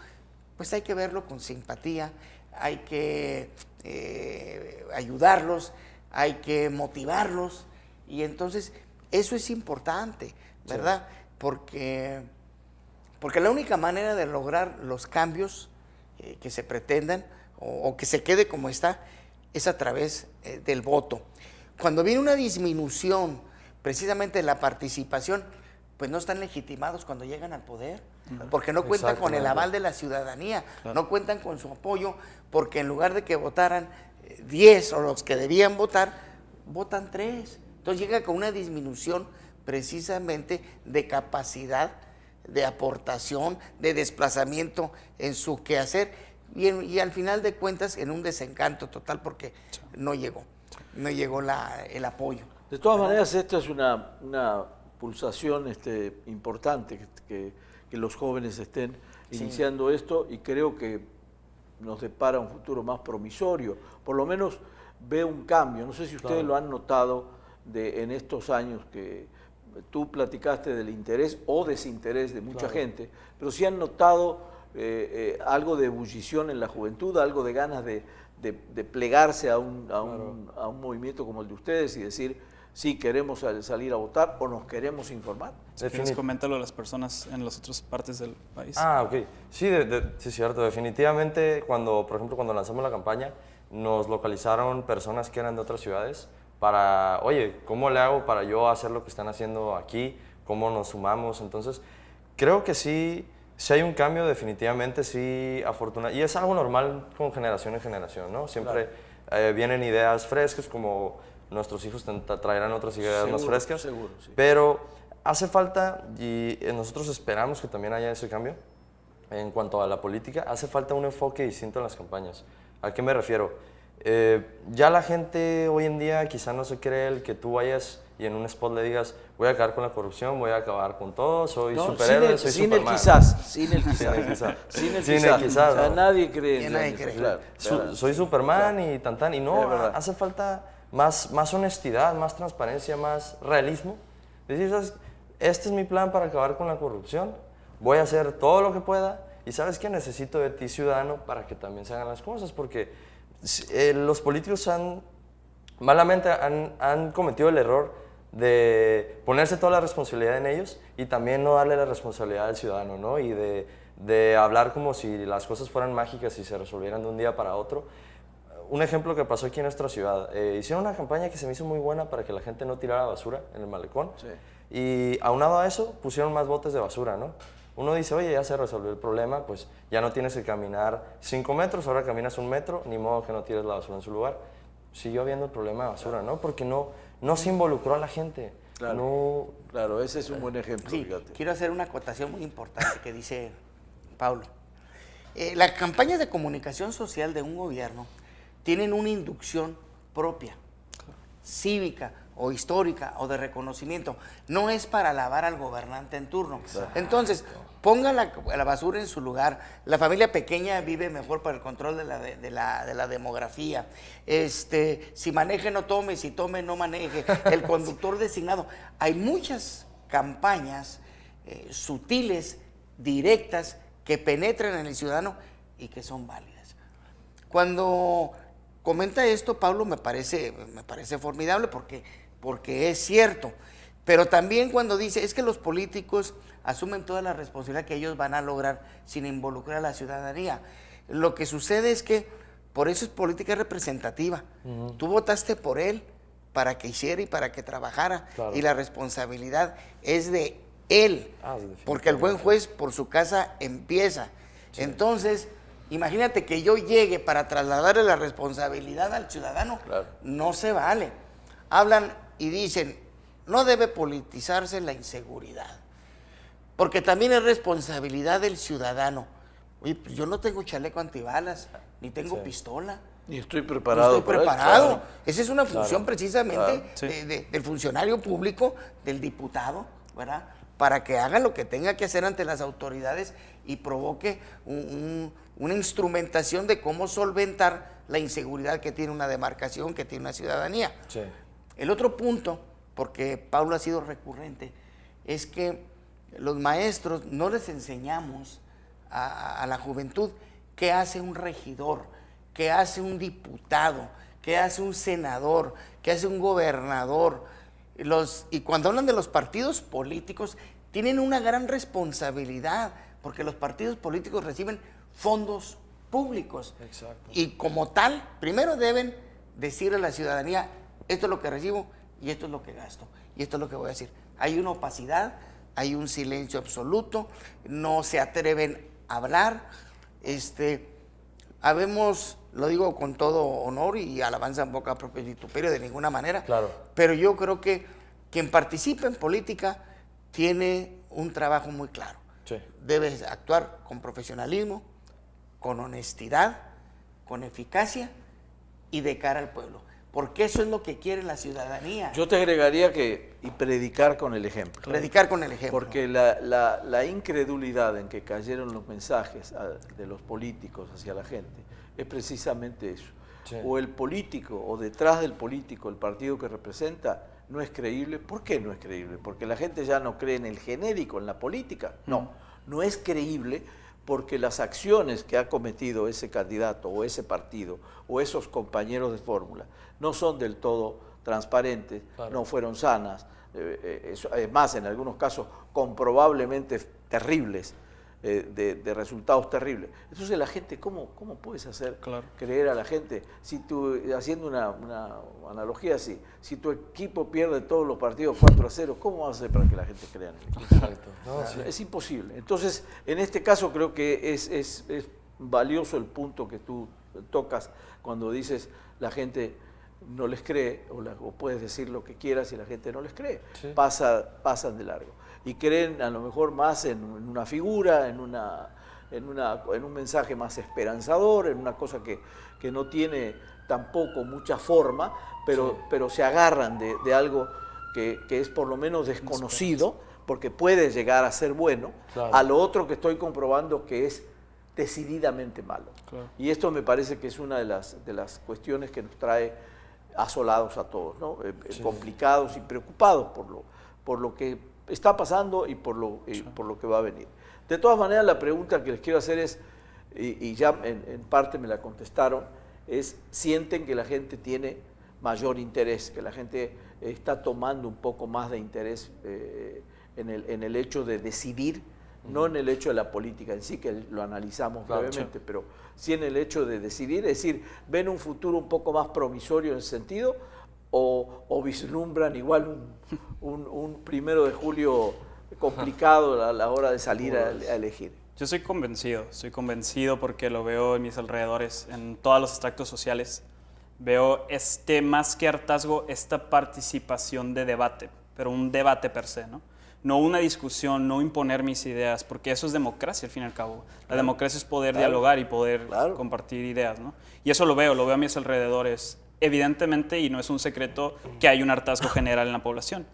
pues hay que verlo con simpatía, hay que ayudarlos, hay que motivarlos, y entonces eso es importante, ¿verdad? Sí. Porque la única manera de lograr los cambios que se pretendan o que se quede como está es a través del voto. Cuando viene una disminución precisamente de la participación, pues no están legitimados cuando llegan al poder, porque no cuentan con el aval de la ciudadanía, no cuentan con su apoyo, porque en lugar de que votaran 10 o los que debían votar, votan 3. Entonces llega con una disminución precisamente de capacidad, de aportación, de desplazamiento en su quehacer, y al final de cuentas en un desencanto total porque no llegó el apoyo. De todas maneras, esta es una pulsación importante que los jóvenes estén iniciando esto, y creo que nos depara un futuro más promisorio. Por lo menos veo un cambio. No sé si ustedes lo han notado en estos años que tú platicaste del interés o desinterés de mucha gente, pero sí han notado algo de ebullición en la juventud, algo de ganas de plegarse a un movimiento como el de ustedes y decir, sí, queremos salir a votar o nos queremos informar. Si quieres, coméntalo a las personas en las otras partes del país. Ok. Sí, sí, cierto. Definitivamente, por ejemplo, cuando lanzamos la campaña, nos localizaron personas que eran de otras ciudades para, oye, ¿cómo le hago para yo hacer lo que están haciendo aquí? ¿Cómo nos sumamos? Entonces, creo que sí hay un cambio, definitivamente, sí, afortunado. Y es algo normal con generación en generación, ¿no? Siempre vienen ideas frescas, como nuestros hijos traerán otras ideas más frescas. Seguro, sí. Pero hace falta, y nosotros esperamos que también haya ese cambio, en cuanto a la política, hace falta un enfoque distinto en las campañas. ¿A qué me refiero? Ya la gente hoy en día quizá no se cree el que tú vayas y en un spot le digas, voy a acabar con la corrupción, voy a acabar con todo, soy superhéroe, soy Superman. Sin el quizás. O sea, nadie cree en eso. Claro, soy Superman y tan, y no, hace falta más honestidad, más transparencia, más realismo. Decir, ¿sabes? Este es mi plan para acabar con la corrupción, voy a hacer todo lo que pueda, y ¿sabes qué? Necesito de ti, ciudadano, para que también se hagan las cosas, porque los políticos malamente han cometido el error de ponerse toda la responsabilidad en ellos y también no darle la responsabilidad al ciudadano, ¿no? Y de hablar como si las cosas fueran mágicas y se resolvieran de un día para otro. Un ejemplo que pasó aquí en nuestra ciudad, hicieron una campaña que se me hizo muy buena para que la gente no tirara basura en el malecón, y aunado a eso pusieron más botes de basura, ¿no? Uno dice, oye, ya se resolvió el problema, pues ya no tienes que caminar 5 metros, ahora caminas 1 metro, ni modo que no tires la basura en su lugar. Siguió habiendo el problema de basura, ¿no? Porque no se involucró a la gente. Claro, claro, ese es un buen ejemplo. Sí, fíjate. Quiero hacer una acotación muy importante que dice Paulo. Las campañas de comunicación social de un gobierno tienen una inducción propia, cívica o histórica o de reconocimiento. No es para alabar al gobernante en turno. Exacto. Entonces, ponga la basura en su lugar. La familia pequeña vive mejor para el control de la demografía. Si maneje, no tome. Si tome, no maneje. El conductor designado. Hay muchas campañas sutiles, directas, que penetran en el ciudadano y que son válidas. Cuando comenta esto, Pablo, me parece formidable porque es cierto. Pero también cuando dice, es que los políticos asumen toda la responsabilidad que ellos van a lograr sin involucrar a la ciudadanía. Lo que sucede es que por eso es política representativa. Tú votaste por él para que hiciera y para que trabajara, y la responsabilidad es de él, porque el buen juez por su casa empieza. Sí. Entonces, imagínate que yo llegue para trasladarle la responsabilidad al ciudadano, no se vale. Hablan y dicen, no debe politizarse la inseguridad, porque también es responsabilidad del ciudadano. Oye, pues yo no tengo chaleco antibalas, ni tengo pistola. Ni estoy preparado. No estoy preparado. Claro. Esa es una función precisamente del funcionario público, del diputado, ¿verdad? Para que haga lo que tenga que hacer ante las autoridades y provoque una instrumentación de cómo solventar la inseguridad que tiene una demarcación, que tiene una ciudadanía. Sí. El otro punto, porque Pablo ha sido recurrente, es que los maestros no les enseñamos a la juventud qué hace un regidor, qué hace un diputado, qué hace un senador, qué hace un gobernador. Y cuando hablan de los partidos políticos, tienen una gran responsabilidad, porque los partidos políticos reciben fondos públicos. Exacto. Y como tal, primero deben decirle a la ciudadanía, esto es lo que recibo y esto es lo que gasto, y esto es lo que voy a decir. Hay una opacidad, hay un silencio absoluto, no se atreven a hablar. Habemos, lo digo con todo honor y alabanza en boca propia y vituperio de ninguna manera, Claro. pero yo creo que quien participa en política tiene un trabajo muy claro. Sí. Debe actuar con profesionalismo, con honestidad, con eficacia y de cara al pueblo, porque eso es lo que quiere la ciudadanía. Yo te agregaría y predicar con el ejemplo. Predicar con el ejemplo. Porque la incredulidad en que cayeron los mensajes de los políticos hacia la gente es precisamente eso. Sí. O el político, o detrás del político, el partido que representa, no es creíble. ¿Por qué no es creíble? Porque la gente ya no cree en el genérico, en la política. No es creíble porque las acciones que ha cometido ese candidato o ese partido o esos compañeros de fórmula no son del todo transparentes, Claro. no fueron sanas, además en algunos casos comprobablemente terribles, de resultados terribles. Entonces la gente, ¿cómo puedes hacer creer a la gente? Si tú, haciendo una analogía así, si tu equipo pierde todos los partidos 4-0, ¿cómo vas a hacer para que la gente crea en el equipo? Exacto. No, sí. Es imposible. Entonces, en este caso creo que es valioso el punto que tú tocas cuando dices la gente no les cree, o puedes decir lo que quieras y la gente no les cree. Sí. Pasan de largo. Y creen a lo mejor más en una figura, en un mensaje más esperanzador, en una cosa que no tiene tampoco mucha forma, pero se agarran de algo que es por lo menos desconocido, porque puede llegar a ser bueno, Claro. a lo otro que estoy comprobando que es decididamente malo. Claro. Y esto me parece que es una de las cuestiones que nos trae asolados a todos, ¿no? Complicados y preocupados por lo que está pasando y por lo que va a venir. De todas maneras, la pregunta que les quiero hacer es, y ya en parte me la contestaron, es: ¿sienten que la gente tiene mayor interés, que la gente está tomando un poco más de interés en el hecho de decidir, no en el hecho de la política en sí, que lo analizamos Claro, brevemente, pero sí en el hecho de decidir? Es decir, ¿ven un futuro un poco más promisorio en ese sentido o vislumbran igual un 1 de julio complicado a la hora de salir a elegir? Yo estoy convencido porque lo veo en mis alrededores, en todos los extractos sociales. Veo más que hartazgo, esta participación de debate, pero un debate per se, ¿no? No una discusión, no imponer mis ideas, porque eso es democracia al fin y al cabo. La democracia es poder dialogar y poder compartir ideas, ¿no? Y eso lo veo a mis alrededores, evidentemente, y no es un secreto que hay un hartazgo general en la población.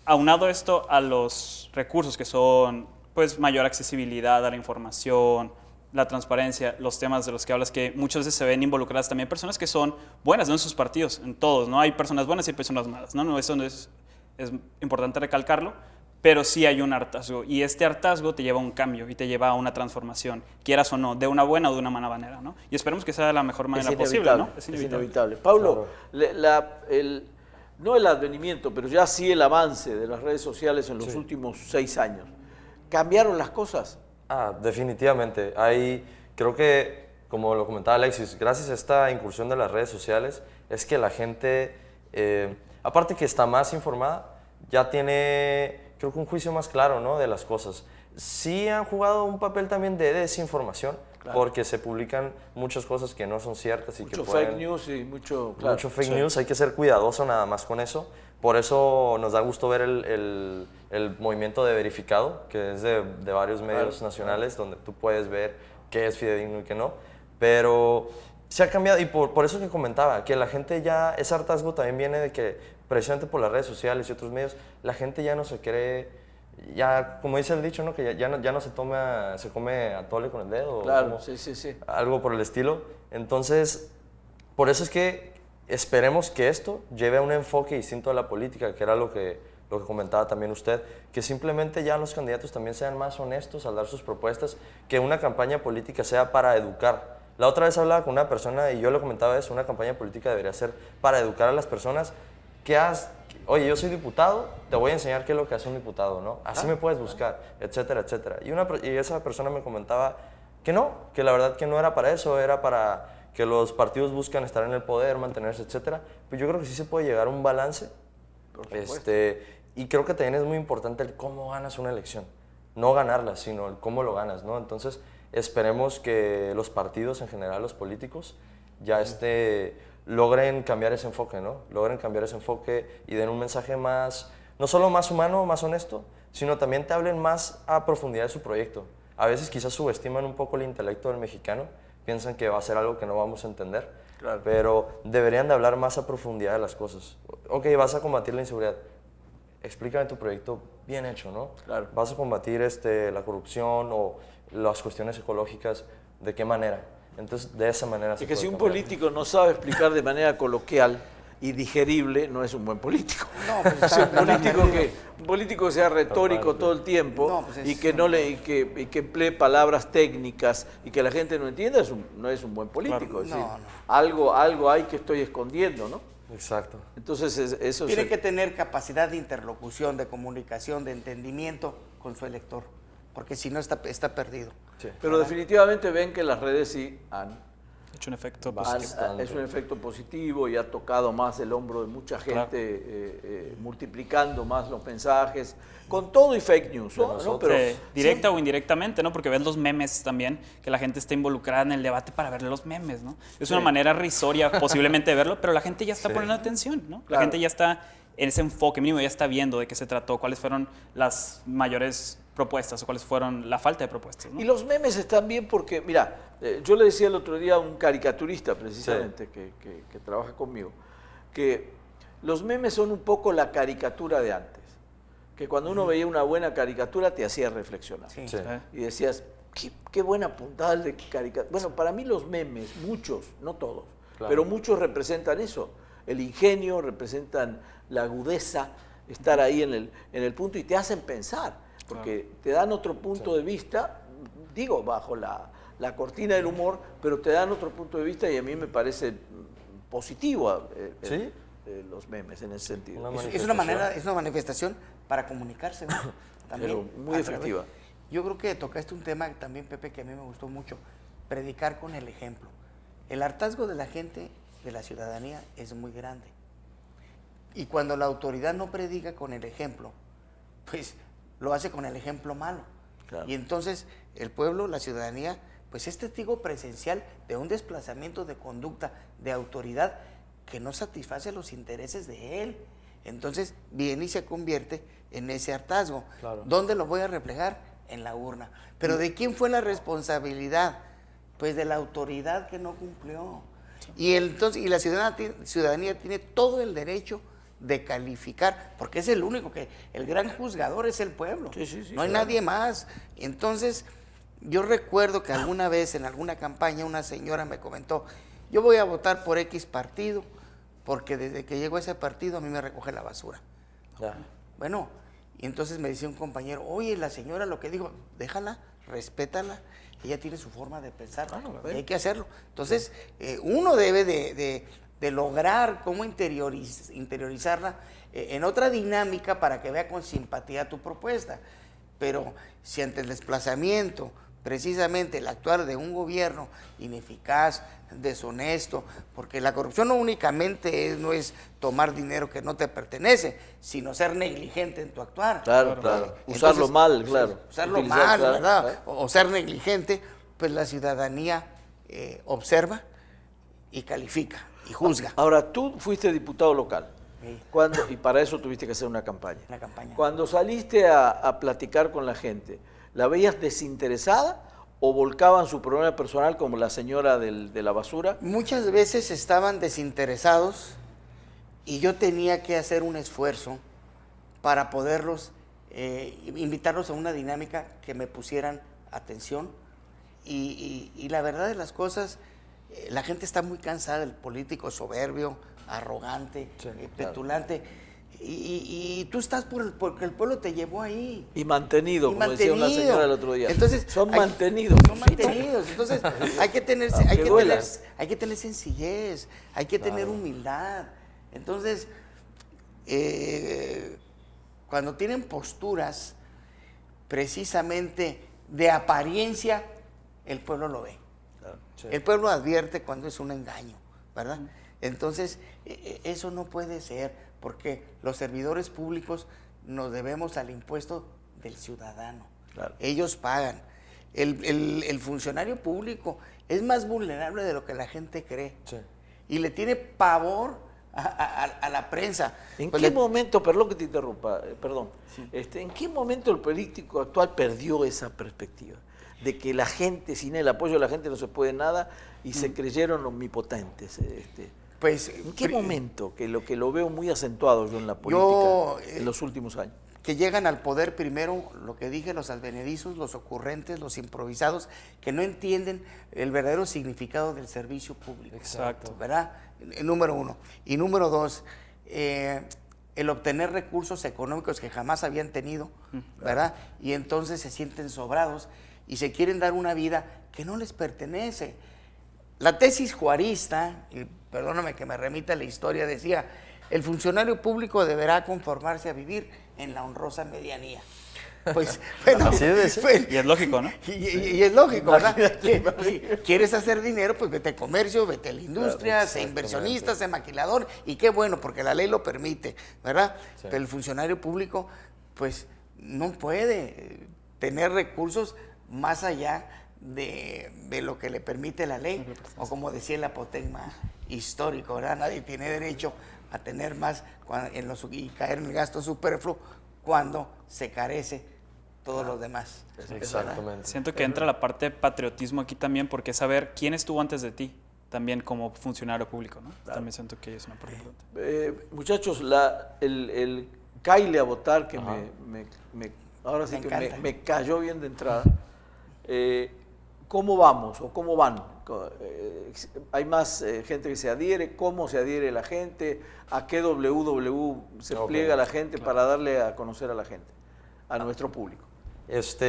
Aunado esto a los recursos que son, pues, mayor accesibilidad a la información, la transparencia, los temas de los que hablas, que muchas veces se ven involucradas también personas que son buenas, ¿no? En sus partidos, en todos, ¿no? Hay personas buenas y hay personas malas, ¿no? Eso no es importante recalcarlo, pero sí hay un hartazgo, y este hartazgo te lleva a un cambio y te lleva a una transformación, quieras o no, de una buena o de una mala manera, ¿no? Y esperemos que sea de la mejor manera posible, ¿no? Es inevitable. Pablo, no el advenimiento, pero ya sí el avance de las redes sociales en los últimos 6 años, ¿cambiaron las cosas? Definitivamente. Creo que, como lo comentaba Alexis, gracias a esta incursión de las redes sociales, es que la gente, aparte que está más informada, ya tiene, creo que un juicio más claro, ¿no?, de las cosas. Sí han jugado un papel también de desinformación, porque se publican muchas cosas que no son ciertas y Mucho que pueden... fake news y mucho fake news, hay que ser cuidadoso nada más con eso. Por eso nos da gusto ver el movimiento de verificado, que es de varios medios nacionales, donde tú puedes ver qué es fidedigno y qué no. Pero se ha cambiado, y por eso que comentaba, que la gente ya, ese hartazgo también viene de que, precisamente por las redes sociales y otros medios, la gente ya no se cree, ya, como dice el dicho, ¿no?, que ya no se come atole con el dedo. Claro, como, sí. algo por el estilo. Entonces, por eso es que esperemos que esto lleve a un enfoque distinto a la política, que era lo que comentaba también usted, que simplemente ya los candidatos también sean más honestos al dar sus propuestas, que una campaña política sea para educar. La otra vez hablaba con una persona y yo le comentaba eso, una campaña política debería ser para educar a las personas. Oye, yo soy diputado, te voy a enseñar qué es lo que hace un diputado, ¿no? Así me puedes buscar, etcétera, etcétera. Y esa persona me comentaba que no, que la verdad que no era para eso, era para que los partidos buscan estar en el poder, mantenerse, etcétera. Pues yo creo que sí se puede llegar a un balance. Y creo que también es muy importante el cómo ganas una elección. No ganarla, sino el cómo lo ganas, ¿no? Entonces, esperemos que los partidos en general, los políticos, ya logren cambiar ese enfoque, ¿no? Logren cambiar ese enfoque y den un mensaje más, no solo más humano, más honesto, sino también te hablen más a profundidad de su proyecto. A veces quizás subestiman un poco el intelecto del mexicano, piensan que va a ser algo que no vamos a entender, claro, pero deberían de hablar más a profundidad de las cosas. Ok, vas a combatir la inseguridad, explícame tu proyecto bien hecho, ¿no? Claro. Vas a combatir la corrupción o las cuestiones ecológicas, ¿de qué manera? Entonces, de esa manera se Es que puede si un cambiar. político no sabe explicar de manera coloquial y digerible, no es un buen político. No, pues Es un político que sea retórico todo el tiempo No, pues y que emplee palabras técnicas y que la gente no entienda, no es un buen político. Es decir, algo hay que estoy escondiendo, ¿no? Exacto. Entonces, eso Tiene que tener capacidad de interlocución, de comunicación, de entendimiento con su elector, porque si no está perdido. Sí. Pero definitivamente ven que las redes sí han hecho un efecto es un efecto positivo y ha tocado más el hombro de mucha gente, multiplicando más los mensajes, con todo y fake news, ¿no? Pero, directa o indirectamente, ¿no? Porque ves los memes también, que la gente está involucrada en el debate para ver los memes, ¿no? Es una manera risoria posiblemente de verlo, pero la gente ya está poniendo atención, ¿no? La gente ya está en ese enfoque mínimo, ya está viendo de qué se trató, cuáles fueron las mayores propuestas o cuáles fueron la falta de propuestas, ¿no? Y los memes están bien porque, mira, yo le decía el otro día a un caricaturista precisamente que trabaja conmigo, que los memes son un poco la caricatura de antes, que cuando uno veía una buena caricatura te hacía reflexionar. Sí. Y decías, qué buena puntada de caricatura. Bueno, para mí los memes, muchos, no todos, pero muchos representan eso, el ingenio, representan la agudeza, estar ahí en el punto y te hacen pensar. Porque te dan otro punto de vista, digo, bajo la cortina del humor, pero te dan otro punto de vista y a mí me parece positivo los memes en ese sentido. Es una manifestación para comunicarse, ¿no? También, pero muy efectiva. Yo creo que tocaste un tema también, Pepe, que a mí me gustó mucho, predicar con el ejemplo. El hartazgo de la gente, de la ciudadanía, es muy grande. Y cuando la autoridad no predica con el ejemplo, pues lo hace con el ejemplo malo. Claro. Y entonces el pueblo, la ciudadanía, pues es testigo presencial de un desplazamiento de conducta de autoridad que no satisface los intereses de él. Entonces viene y se convierte en ese hartazgo. Claro. ¿Dónde lo voy a reflejar? En la urna. ¿Pero de quién fue la responsabilidad? Pues de la autoridad que no cumplió. Y entonces la ciudadanía tiene todo el derecho de calificar, porque es el único el gran juzgador es el pueblo, no hay nadie más. Entonces, yo recuerdo que alguna vez en alguna campaña una señora me comentó, yo voy a votar por X partido, porque desde que llegó a ese partido a mí me recoge la basura. Bueno, y entonces me decía un compañero, oye, la señora lo que dijo, déjala, respétala, ella tiene su forma de pensar, y hay que hacerlo. Entonces, uno debe de lograr cómo interiorizarla en otra dinámica para que vea con simpatía tu propuesta. Pero si ante el desplazamiento, precisamente el actuar de un gobierno ineficaz, deshonesto, porque la corrupción no únicamente no es tomar dinero que no te pertenece, sino ser negligente en tu actuar. Claro. Usarlo mal, claro. Usarlo mal, ¿verdad? O ser negligente, pues la ciudadanía observa y califica y juzga. Ahora, tú fuiste diputado local. Y para eso tuviste que hacer una campaña. Cuando saliste a platicar con la gente, ¿la veías desinteresada o volcaban su problema personal como la señora de la basura? Muchas veces estaban desinteresados y yo tenía que hacer un esfuerzo para poderlos, invitarlos a una dinámica que me pusieran atención. Y la verdad de las cosas, la gente está muy cansada del político soberbio, arrogante, Sí, petulante. Y tú estás porque el pueblo te llevó ahí. Y mantenido, Y como decía una señora el otro día. Entonces, son hay- mantenidos. Son mantenidos. Entonces, hay que tener, Aunque duela. hay que tener sencillez, hay que tener humildad. Entonces, cuando tienen posturas precisamente de apariencia, el pueblo lo ve. Sí. El pueblo advierte cuando es un engaño, ¿verdad? Entonces, eso no puede ser, porque los servidores públicos nos debemos al impuesto del ciudadano. Claro. Ellos pagan. El funcionario público es más vulnerable de lo que la gente cree. Sí. Y le tiene pavor a la prensa. ¿En Pues qué le- momento, perdón que te interrumpa, perdón, ¿en qué momento el político actual perdió esa perspectiva? De que la gente, sin el apoyo de la gente no se puede nada y se creyeron omnipotentes. Pues, ¿En qué momento? Que lo veo muy acentuado yo en la política Yo, en los últimos años. que llegan al poder primero, lo que dije, los advenedizos, los ocurrentes, los improvisados, que no entienden el verdadero significado del servicio público. Exacto. ¿Verdad? Número uno. Y número dos, el obtener recursos económicos que jamás habían tenido, ¿verdad? Y entonces se sienten sobrados y se quieren dar una vida que no les pertenece. La tesis juarista, y perdóname que me remita a la historia, decía: el funcionario público deberá conformarse a vivir en la honrosa medianía. Pues, bueno, Así es. Y es lógico, ¿no? y es lógico, ¿verdad? ¿Quieres hacer dinero? Pues vete al comercio, vete a la industria, Claro, sé exactamente. inversionista, sé maquilador, y qué bueno, porque la ley lo permite, ¿verdad? Sí. Pero el funcionario público, pues, no puede tener recursos más allá de lo que le permite la ley, o como decía el apotegma histórico, ¿verdad? Nadie tiene derecho a tener más y caer en el gasto superfluo cuando se carece todos los demás. ¿verdad? Exactamente. Siento que entra la parte de patriotismo aquí también, porque es saber quién estuvo antes de ti, también como funcionario público, ¿no? También siento que es una parte importante. Muchachos, el caile a votar, que Ajá. ahora sí Me que encanta. me cayó bien de entrada. ¿Cómo vamos o cómo van? ¿Hay más gente que se adhiere? ¿Cómo se adhiere la gente? ¿A qué WW se Ok. pliega la gente para darle a conocer a la gente, a nuestro público?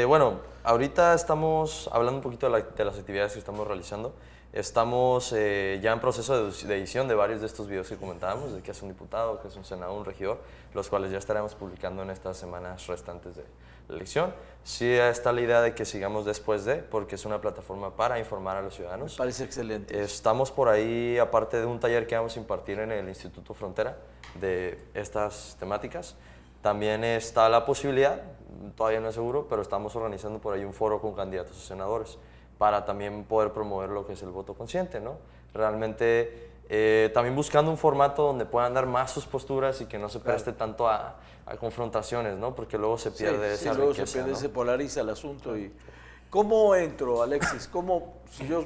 Bueno, ahorita estamos hablando un poquito de las actividades que estamos realizando. Estamos ya en proceso de edición de varios de estos videos que comentábamos, de qué es un diputado, qué es un senador, un regidor, los cuales ya estaremos publicando en estas semanas restantes de la elección. Sí está la idea de que sigamos después de, porque es una plataforma para informar a los ciudadanos. Me parece excelente. Estamos por ahí, aparte de un taller que vamos a impartir en el Instituto Frontera de estas temáticas, también está la posibilidad, todavía no es seguro, pero estamos organizando por ahí un foro con candidatos a senadores para también poder promover lo que es el voto consciente, ¿no? Realmente también buscando un formato donde puedan dar más sus posturas y que no se preste tanto a confrontaciones, ¿no? Porque luego se pierde esa luego riqueza, se pierde, ¿no? se polariza el asunto. ¿Cómo entro, Alexis? Si yo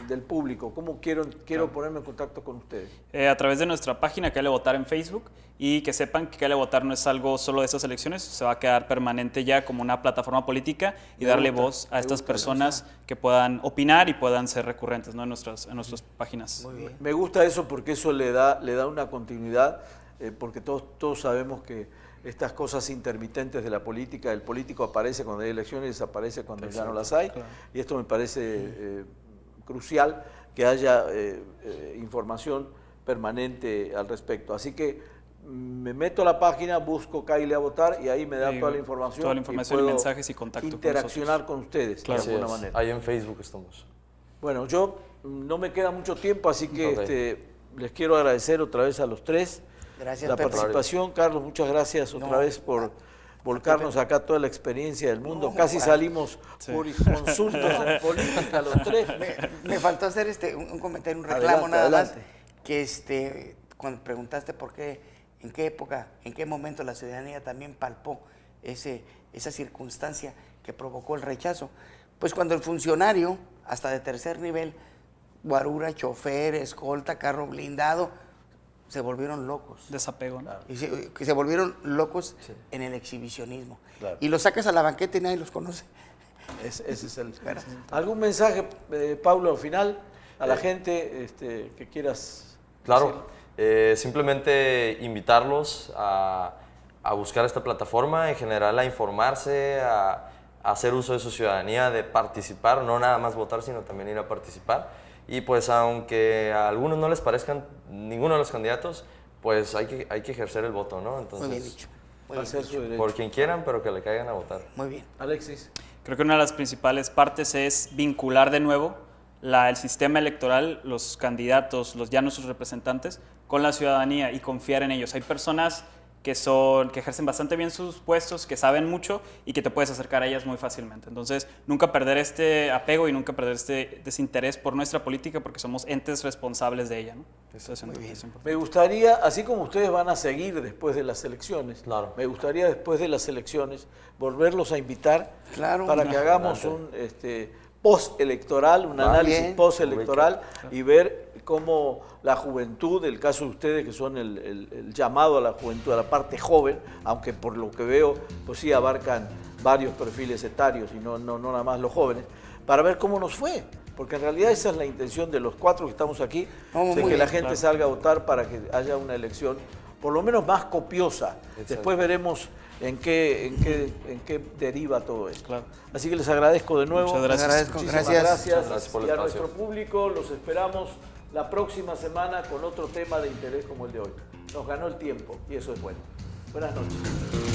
del público, ¿cómo quiero ponerme en contacto con ustedes? A través de nuestra página Cáele Votar en Facebook, y que sepan que Cáele Votar no es algo solo de estas elecciones, se va a quedar permanente ya como una plataforma política y darle voz a estas personas que puedan opinar y puedan ser recurrentes, ¿no? en nuestras páginas. Muy bien. Me gusta eso porque eso le da una continuidad, porque todos sabemos que estas cosas intermitentes de la política, el político aparece cuando hay elecciones y desaparece cuando ya no las hay, y esto me parece crucial que haya información permanente al respecto. Así que me meto a la página, busco Cáile a Votar y ahí me da Sí, toda la información. toda la información y puedo mensajes y contacto con interaccionar con ustedes Claro. Así de alguna es. manera. Ahí en Facebook estamos. Bueno, yo no me queda mucho tiempo, así que Ok. les quiero agradecer otra vez a los tres Gracias, la Pepe. participación. Carlos, muchas gracias otra No, vez por volcarnos acá toda la experiencia del mundo. No, Casi bueno. salimos por consultos en política los tres. Me faltó hacer un comentario, un reclamo Adelante, nada adelante. más, que cuando preguntaste por qué, en qué época, en qué momento la ciudadanía también palpó esa circunstancia que provocó el rechazo, pues cuando el funcionario, hasta de tercer nivel, guarura, chofer, escolta, carro blindado, se volvieron locos. Desapego, ¿no? Y que se volvieron locos en el exhibicionismo. Claro. Y los sacas a la banqueta y nadie los conoce. Ese es el. ¿Algún mensaje, Paulo, al final a la gente que quieras? Claro, Simplemente invitarlos a buscar esta plataforma, en general a informarse, a hacer uso de su ciudadanía, de participar, no nada más votar, sino también ir a participar. Y pues aunque a algunos no les parezcan ninguno de los candidatos, pues hay que ejercer el voto, ¿no? Entonces, Muy bien dicho. Muy Va a bien ser dicho. su derecho. por quien quieran, pero que le caigan a votar. Muy bien. Alexis. Creo que una de las principales partes es vincular de nuevo el sistema electoral, los candidatos, ya nuestros representantes, con la ciudadanía y confiar en ellos. Hay personas que ejercen bastante bien sus puestos, que saben mucho y que te puedes acercar a ellas muy fácilmente. Entonces, nunca perder este apego y nunca perder este desinterés por nuestra política, porque somos entes responsables de ella, ¿no? Entonces, Muy bien. es importante. Me gustaría, así como ustedes van a seguir después de las elecciones, Claro. me gustaría después de las elecciones volverlos a invitar Claro. para que hagamos un post-electoral, un Va análisis bien. post-electoral y ver cómo la juventud, el caso de ustedes que son el llamado a la juventud, a la parte joven, aunque por lo que veo, pues sí abarcan varios perfiles etarios y no nada más los jóvenes, para ver cómo nos fue. Porque en realidad esa es la intención de los 4 que estamos aquí, Vamos, de muy que la bien, gente salga a votar para que haya una elección por lo menos más copiosa. Después veremos en qué deriva todo esto. Claro. Así que les agradezco de nuevo. Muchas gracias. Agradezco, Muchísimas gracias. gracias. Muchas gracias por el Y a espacio. nuestro público los esperamos la próxima semana con otro tema de interés como el de hoy. Nos ganó el tiempo y eso es bueno. Buenas noches.